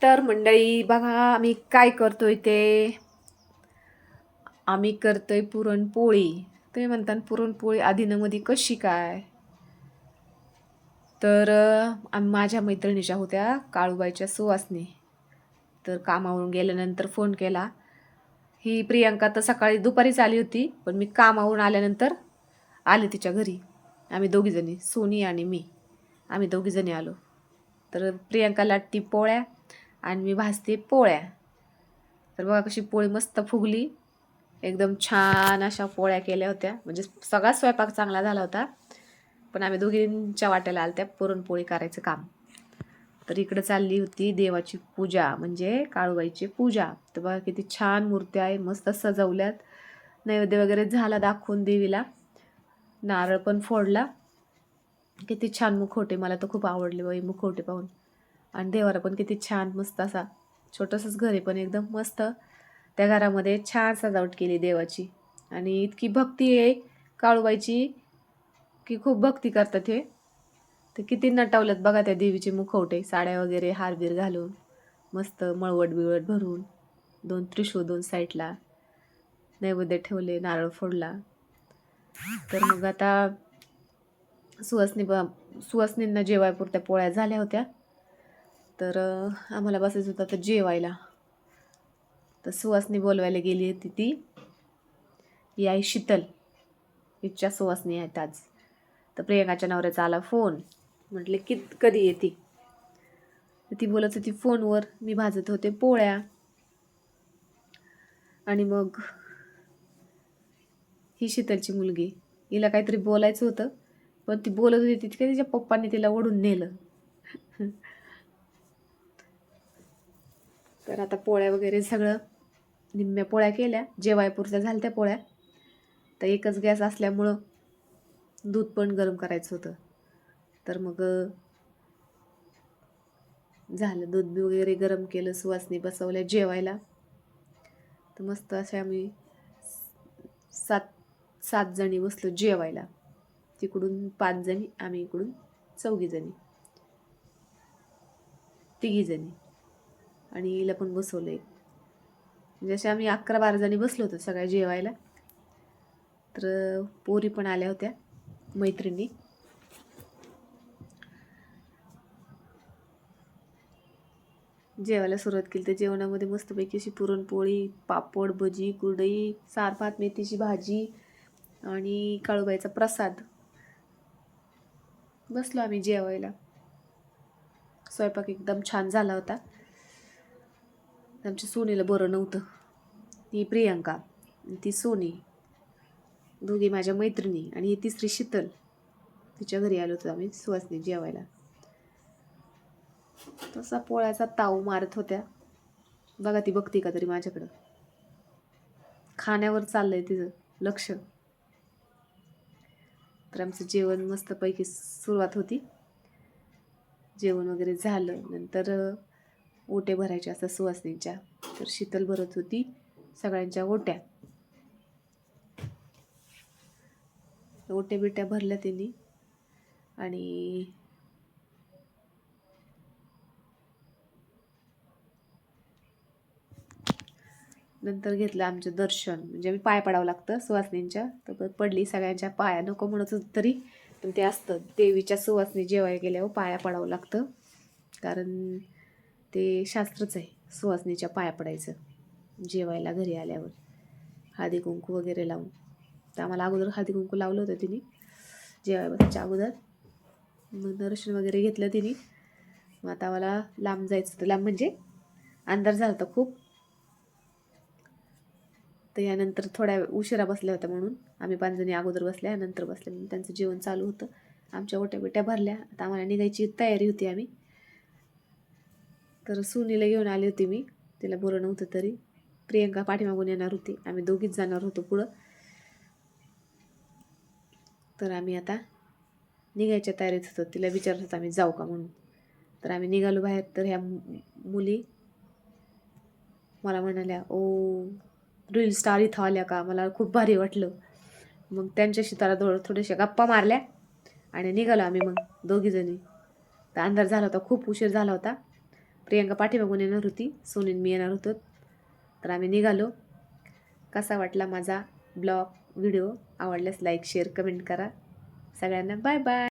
तर मंडळी बघा आम्ही काय करतोय ते. आम्ही करतोय पुरणपोळी. तुम्ही म्हणता पुरणपोळी आधीनमध्ये कशी काय. तर माझ्या मैत्रिणीच्या होत्या काळूबाईच्या सुवासनी. तर कामावरून गेल्यानंतर फोन केला. ही प्रियंका तर सकाळी दुपारीच आली होती, पण मी कामावरून आल्यानंतर आले तिच्या घरी. आम्ही दोघीजणी, सोनी आणि मी, आम्ही दोघीजणी आलो. तर प्रियंका लाटती पोळ्या आणि मी भाजते पोळ्या. तर बघा कशी पोळी मस्त फुगली, एकदम छान अशा पोळ्या केल्या होत्या. म्हणजे सगळा स्वयंपाक चांगला झाला होता, पण आम्ही दोघींच्या वाट्याला आलत्या पुरणपोळी करायचं काम. तर इकडं चालली होती देवाची पूजा, म्हणजे काळूबाईची पूजा. तर बघा किती छान मूर्त्या आहे, मस्त सजवल्यात. नैवेद्य वगैरे झाला दाखवून देवीला, नारळ पण फोडला. किती छान मुखवटे, मला तर खूप आवडले बाई मुखवटे पाहून. आणि देवाला पण किती छान मस्त असा छोटंसंच घर आहे, पण एकदम मस्त. त्या घरामध्ये छान सजावट केली देवाची. आणि इतकी भक्ती आहे काळूबाईची की खूप भक्ती करतात हे. तर किती नटवल्यात बघा त्या देवीचे मुखवटे, साड्या वगैरे हारबीर घालून मस्त मळवट बिळवट भरून. 2 त्रिशूळ 2 साईडला, नैवेद्य ठेवले, नारळ फोडला. तर मग आता सुवासनींना जेवायपुरत्या पोळ्या झाल्या होत्या. तर आम्हाला बसायचं होतं तर जेवायला. तर सुवासनी बोलवायला गेली होती ती, ही आई शीतल, हिच्या सुवासनी आहेत आज. तर प्रियंकाच्या नवऱ्याचा आला फोन, म्हटले कधी येते. तर ती बोलत होती फोनवर, मी भाजत होते पोळ्या. आणि मग ही शीतलची मुलगी, हिला काहीतरी बोलायचं होतं, पण ती बोलत होती तितक्या तिच्या पप्पांनी तिला ओढून नेलं. तर आता पोळ्या वगैरे सगळं निम्म्या पोळ्या केल्या, जेवायपुरत्या झाल्या त्या पोळ्या. तर एकच गॅस असल्यामुळं दूध पण गरम करायचं होतं. तर मग झालं, दूध वगैरे गरम केलं, सुवासनी बसवल्या जेवायला. तर मस्त असे आम्ही 7 जणी बसलो जेवायला. तिकडून 5 जणी, आम्ही इकडून 4 जणी, 3 जणी, आणि हिला पण बसवलंय. म्हणजे असे आम्ही 11-12 जणी बसलो होतो सगळ्या जेवायला. तर पोरी पण आल्या होत्या, मैत्रिणी. जेवायला सुरुवात केली. तर जेवणामध्ये मस्तपैकी अशी पुरणपोळी, पापड, भजी, कुरडई, सार भात, मेथीची भाजी आणि काळूबाईचा प्रसाद. बसलो आम्ही जेवायला. स्वयंपाक एकदम छान झाला होता. आमच्या सोनीला बरं नव्हतं. ती प्रियंका, ती सोनी, दोघी माझ्या मैत्रिणी, आणि ही तिसरी शीतल, तिच्या घरी आलो होतो आम्ही सुवासनी जेवायला. तसा पोळ्याचा ताव मारत होत्या. बघा ती बघते का तरी माझ्याकडं, खाण्यावर चाललंय तिचं लक्ष. तर आमचं जेवण मस्तपैकी सुरुवात होती. जेवण वगैरे झालं, नंतर ओटे भरायचे असतात सुवासनींच्या. तर शीतल भरत होती सगळ्यांच्या ओट्या. ओट्या बिट्या भरल्या त्यांनी, आणि नंतर घेतलं आमचं दर्शन. म्हणजे आम्ही पाय पडावं लागतं सुवासनींच्या. तर पडली सगळ्यांच्या पाया, नको म्हणत होतं तरी, पण ते असतं, देवीच्या सुवासनी जेवायला गेल्यावर पाया पडावं लागतं. कारण ते शास्त्रच आहे सुवासनीच्या पाया पडायचं जेवायला घरी आल्यावर, हळदी कुंकू वगैरे लावून. तर आम्हाला अगोदर हळदी कुंकू लावलं होतं तिने जेवायला बसायच्या अगोदर. मग दर्शन वगैरे घेतलं तिने. मग आता आम्हाला लांब जायचं होतं, लांब म्हणजे अंधार झाला होता खूप. तर यानंतर थोड्या उशिरा बसल्या होत्या, म्हणून आम्ही 5 जणी अगोदर बसल्या, नंतर बसल्या. म्हणून त्यांचं जेवण चालू होतं. आमच्या ओट्या बिट्या भरल्या. आता आम्हाला निघायची तयारी होती आम्ही. तर सुनीला घेऊन आली होती मी, तिला बरं नव्हतं तरी. प्रियंका पाठीमागून येणार होती, आम्ही दोघीच जाणार होतो पुढं. तर आम्ही आता निघायच्या तयारीत होतो. तिला विचारत होतो आम्ही जाऊ का म्हणून. तर आम्ही निघालो बाहेर. तर ह्या मुली मला म्हणाल्या, ओ रील स्टार इथं आल्या का. मला खूप भारी वाटलं. मग त्यांच्याशी त्याला थोड्याशा गप्पा मारल्या आणि निघालो आम्ही मग दोघीजणी. तर अंधार झाला होता, खूप उशीर झाला होता. प्रियंका पाठीमागून येणार होती, सोनीन मी येणार होतो. तर आम्ही निघालो. कसा वाटला माझा ब्लॉग व्हिडिओ? आवडल्यास लाईक शेअर कमेंट करा. सगळ्यांना बाय बाय.